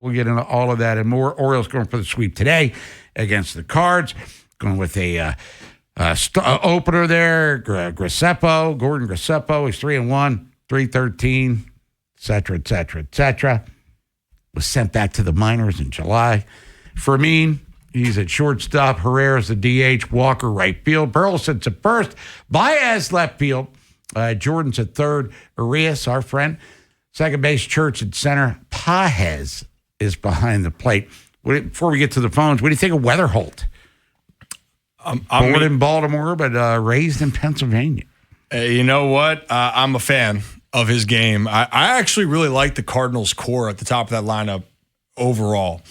We'll get into all of that and more. Orioles going for the sweep today against the Cards. Going with a opener there, Gordon Graceppo. He's 3-1, 3-13, et cetera, et cetera, et cetera. Was sent back to the minors in July. Fermin, he's at shortstop. Herrera's the DH. Walker right field. Burleson's at first. Baez left field. Jordan's at third. Arias, our friend. Second base, Church at center. Pajes is behind the plate. Before we get to the phones, what do you think of Weatherholt? Born in Baltimore, but raised in Pennsylvania. You know what? I'm a fan of his game. I actually really like the Cardinals core at the top of that lineup overall.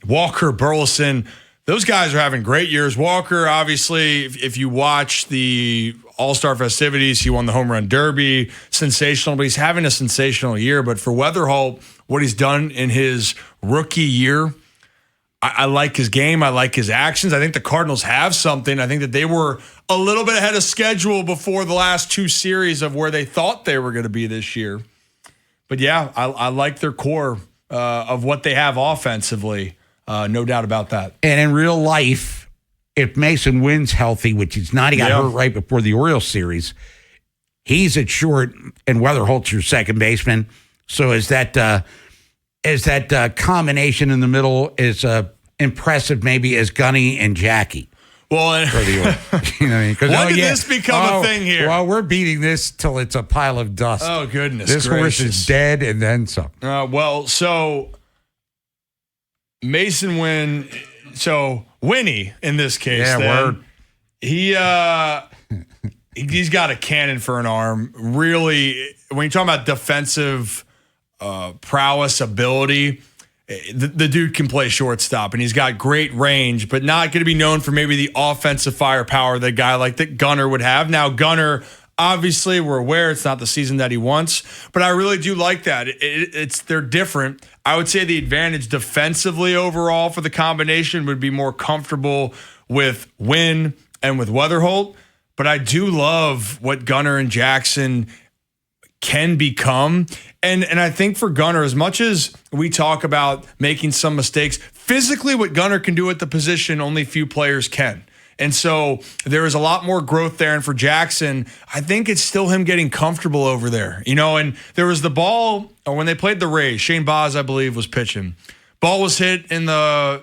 Walker, Burleson, those guys are having great years. Walker, obviously, if you watch the All-Star festivities, he won the Home Run Derby. Sensational, but he's having a sensational year. But for Weatherholt, what he's done in his rookie year, I like his game. I like his actions. I think the Cardinals have something. I think that they were a little bit ahead of schedule before the last two series of where they thought they were going to be this year. But yeah, I like their core of what they have offensively. No doubt about that. And in real life, if Mason Wynn's healthy, which he's not, he got hurt right before the Orioles series, he's at short and Weatherholt's your second baseman. So is that combination in the middle is impressive, maybe as Gunny and Jackie. Well, for the Orioles. You know what I mean? When did this become a thing here? Well, we're beating this till it's a pile of dust. Oh, goodness This gracious. horse is dead and then some. So Mason Wynn, so Winnie in this case, word. He's got a cannon for an arm. Really, when you're talking about defensive prowess, ability, the dude can play shortstop, and he's got great range, but not going to be known for maybe the offensive firepower that a guy like that Gunnar would have. Now, Gunnar, obviously, we're aware it's not the season that he wants, but I really do like that. They're different. I would say the advantage defensively overall for the combination would be more comfortable with Wynn and with Weatherholt, but I do love what Gunnar and Jackson can become. And I think for Gunnar, as much as we talk about making some mistakes, physically what Gunnar can do at the position, only few players can. And so there is a lot more growth there. And for Jackson, I think it's still him getting comfortable over there. You know, and there was the ball, or when they played the Rays, Shane Baz, I believe, was pitching. Ball was hit in the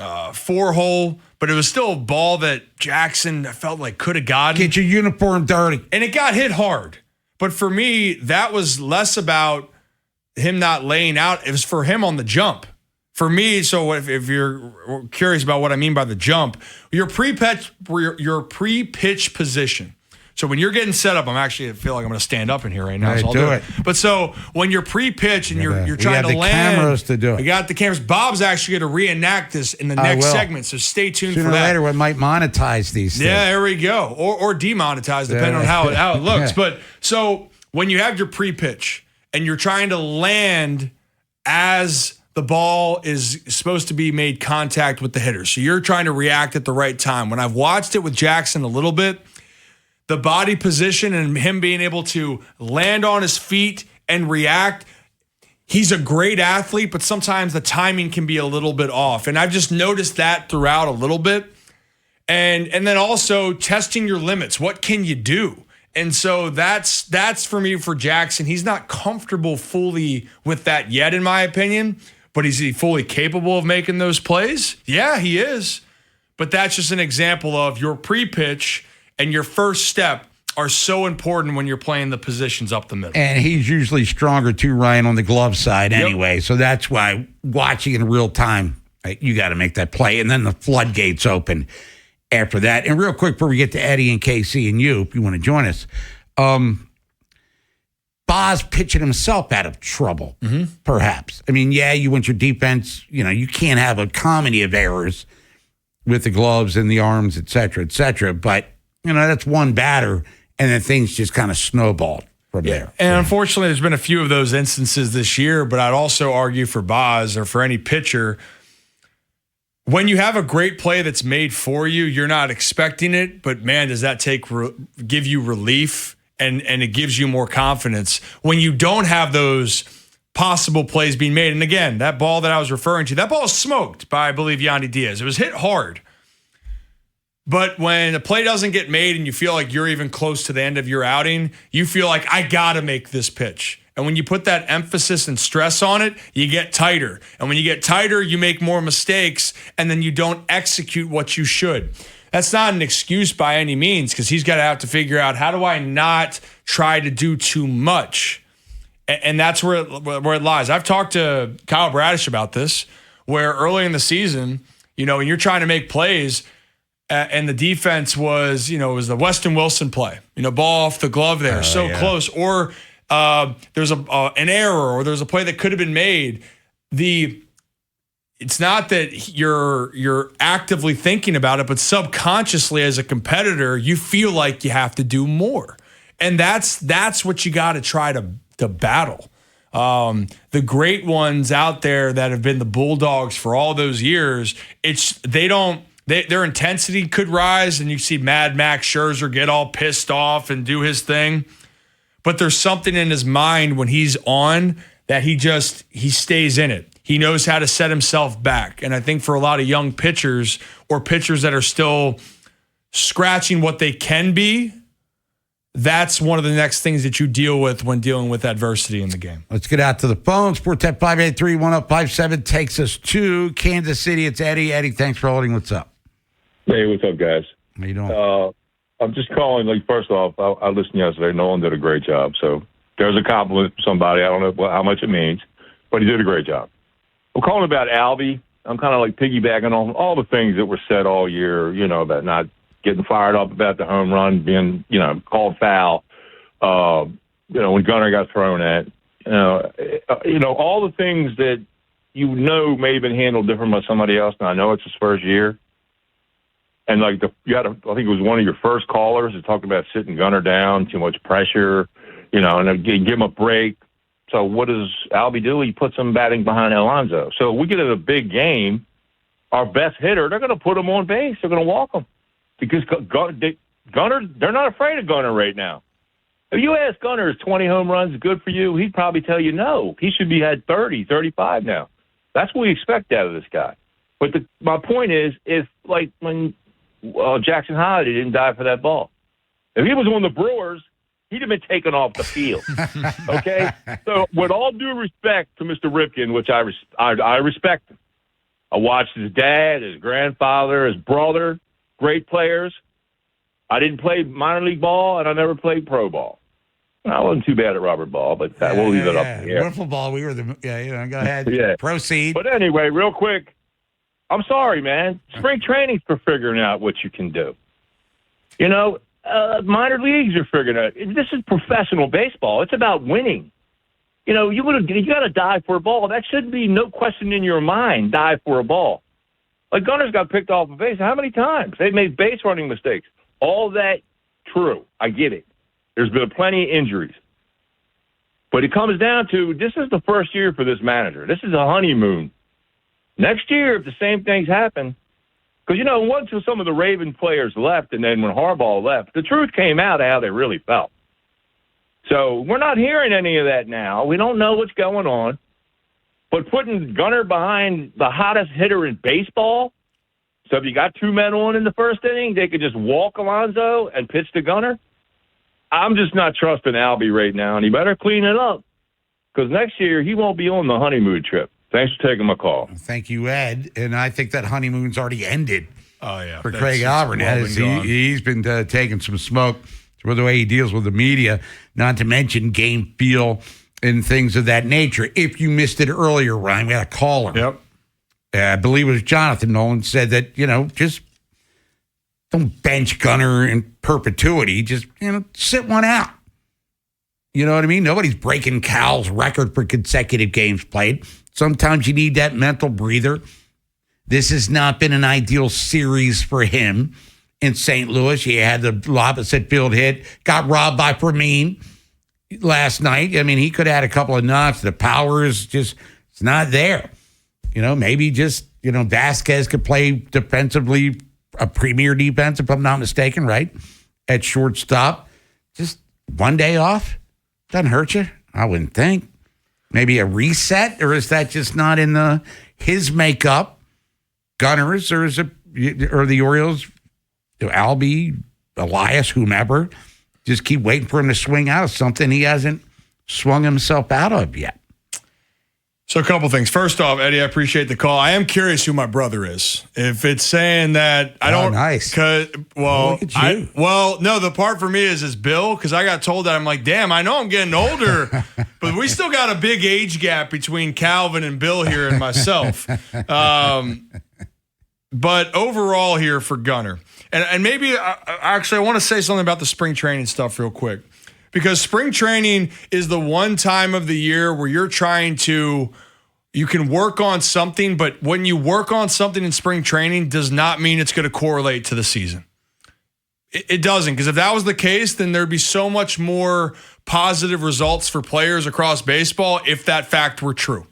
4-hole, but it was still a ball that Jackson felt like could have gotten. Get your uniform dirty. And it got hit hard. But for me, that was less about him not laying out. It was for him on the jump. For me, so if you're curious about what I mean by the jump, your pre-pitch position. So when you're getting set up, I feel like I'm going to stand up in here right now. So I'll do it. But so when you're pre-pitch and you're trying to land. We have the cameras to do it. We got the cameras. Bob's actually going to reenact this in the next segment, so stay tuned for that. Sooner or later, we might monetize these things. Yeah, there we go. Or demonetize, depending on how it looks. Yeah. But so when you have your pre-pitch and you're trying to land as the ball is supposed to be made contact with the hitter. So you're trying to react at the right time. When I've watched it with Jackson a little bit, the body position and him being able to land on his feet and react, he's a great athlete, but sometimes the timing can be a little bit off. And I've just noticed that throughout a little bit. And then also testing your limits. What can you do? And so that's for me for Jackson. He's not comfortable fully with that yet, in my opinion. But is he fully capable of making those plays? Yeah, he is. But that's just an example of your pre-pitch and your first step are so important when you're playing the positions up the middle. And he's usually stronger too, Ryan, on the glove side anyway. So that's why watching in real time, you got to make that play. And then the floodgates open after that. And real quick before we get to Eddie and KC and you, if you want to join us, Baz pitching himself out of trouble, perhaps. I mean, you want your defense, you can't have a comedy of errors with the gloves and the arms, et cetera, but, that's one batter, and then things just kind of snowballed from there. And unfortunately, there's been a few of those instances this year, but I'd also argue for Baz or for any pitcher, when you have a great play that's made for you, you're not expecting it, but man, does that give you relief and it gives you more confidence. When you don't have those possible plays being made. And again, that ball that I was referring to, that ball was smoked by, I believe, Yandy Diaz. It was hit hard. But when a play doesn't get made and you feel like you're even close to the end of your outing, you feel like, I got to make this pitch. And when you put that emphasis and stress on it, you get tighter. And when you get tighter, you make more mistakes, and then you don't execute what you should. That's not an excuse by any means, because he's got to have to figure out, how do I not try to do too much? And that's where it lies. I've talked to Kyle Bradish about this, where early in the season, when you're trying to make plays, and the defense was, it was the Weston Wilson play, ball off the glove there, close, or there's an error, or there's a play that could have been made. It's not that you're actively thinking about it, but subconsciously as a competitor, you feel like you have to do more. And that's what you got to try to battle. The great ones out there that have been the Bulldogs for all those years, their intensity could rise, and you see Mad Max Scherzer get all pissed off and do his thing. But there's something in his mind when he's on that he stays in it. He knows how to set himself back. And I think for a lot of young pitchers, or pitchers that are still scratching what they can be, that's one of the next things that you deal with when dealing with adversity in the game. Let's get out to the phone. Sports at 583-1057 takes us to Kansas City. It's Eddie. Eddie, thanks for holding. What's up? Hey, what's up, guys? How you doing? I'm just calling. First off, I listened yesterday. Nolan did a great job. So there's a compliment from somebody. I don't know how much it means, but he did a great job. I'm calling about Albie. I'm kind of piggybacking on all the things that were said all year, about not getting fired up about the home run, being, called foul, when Gunnar got thrown at, all the things that may have been handled different by somebody else. And I know it's his first year. And I think it was one of your first callers that talked about sitting Gunnar down, too much pressure, and give him a break. So what does Albie do? He puts him batting behind Alonso. So we get in a big game, our best hitter, they're going to put him on base. They're going to walk him. Because Gunnar, they're not afraid of Gunnar right now. If you ask Gunnar, is 20 home runs good for you? He'd probably tell you no. He should be at 30, 35 now. That's what we expect out of this guy. But my point is when Jackson Holiday didn't die for that ball. If he was on the Brewers, he'd have been taken off the field. Okay? So with all due respect to Mr. Ripken, which I respect him, I watched his dad, his grandfather, his brother, great players. I didn't play minor league ball, and I never played pro ball. I wasn't too bad at rubber ball, but we'll leave it up in the air. Wiffle ball, we were go ahead. Yeah. Proceed. But anyway, real quick, I'm sorry, man. Spring training's for figuring out what you can do. Minor leagues are figuring out. This is professional baseball. It's about winning. You got to dive for a ball. That should be no question in your mind, dive for a ball. Gunnar's got picked off a base. How many times? They've made base running mistakes. All that true. I get it. There's been plenty of injuries. But it comes down to, this is the first year for this manager. This is a honeymoon. Next year, if the same things happen, because, once some of the Raven players left, and then when Harbaugh left, the truth came out of how they really felt. So we're not hearing any of that now. We don't know what's going on. But putting Gunnar behind the hottest hitter in baseball, so if you got two men on in the first inning, they could just walk Alonso and pitch to Gunnar. I'm just not trusting Albie right now, and he better clean it up, because next year he won't be on the honeymoon trip. Thanks for taking my call. Thank you, Ed. And I think that honeymoon's already ended. Oh, yeah. For Craig Albernaz. He's been taking some smoke for the way he deals with the media, not to mention game feel and things of that nature. If you missed it earlier, Ryan, we had a caller. Yep. I believe it was Jonathan Nolan said that, just don't bench Gunnar in perpetuity. Just, sit one out. You know what I mean? Nobody's breaking Cal's record for consecutive games played. Sometimes you need that mental breather. This has not been an ideal series for him in St. Louis. He had the opposite field hit, got robbed by Fermin last night. I mean, he could have had a couple of knocks. The power is just, it's not there. Maybe just, Vasquez could play defensively, a premier defense, if I'm not mistaken, right? At shortstop. Just one day off. Doesn't hurt you, I wouldn't think. maybe a reset, or is that just not in his makeup? Gunners, or the Orioles, Albie, Elias, whomever, just keep waiting for him to swing out of something he hasn't swung himself out of yet. So a couple things. First off, Eddie, I appreciate the call. I am curious who my brother is. If it's saying that I don't, nice. No, the part for me is Bill, because I got told that. I'm like, damn, I know I'm getting older, but we still got a big age gap between Calvin and Bill here and myself. But overall here for Gunner, and maybe I want to say something about the spring training stuff real quick. Because spring training is the one time of the year where you can work on something, but when you work on something in spring training does not mean it's going to correlate to the season. It doesn't, because if that was the case, then there'd be so much more positive results for players across baseball if that fact were true.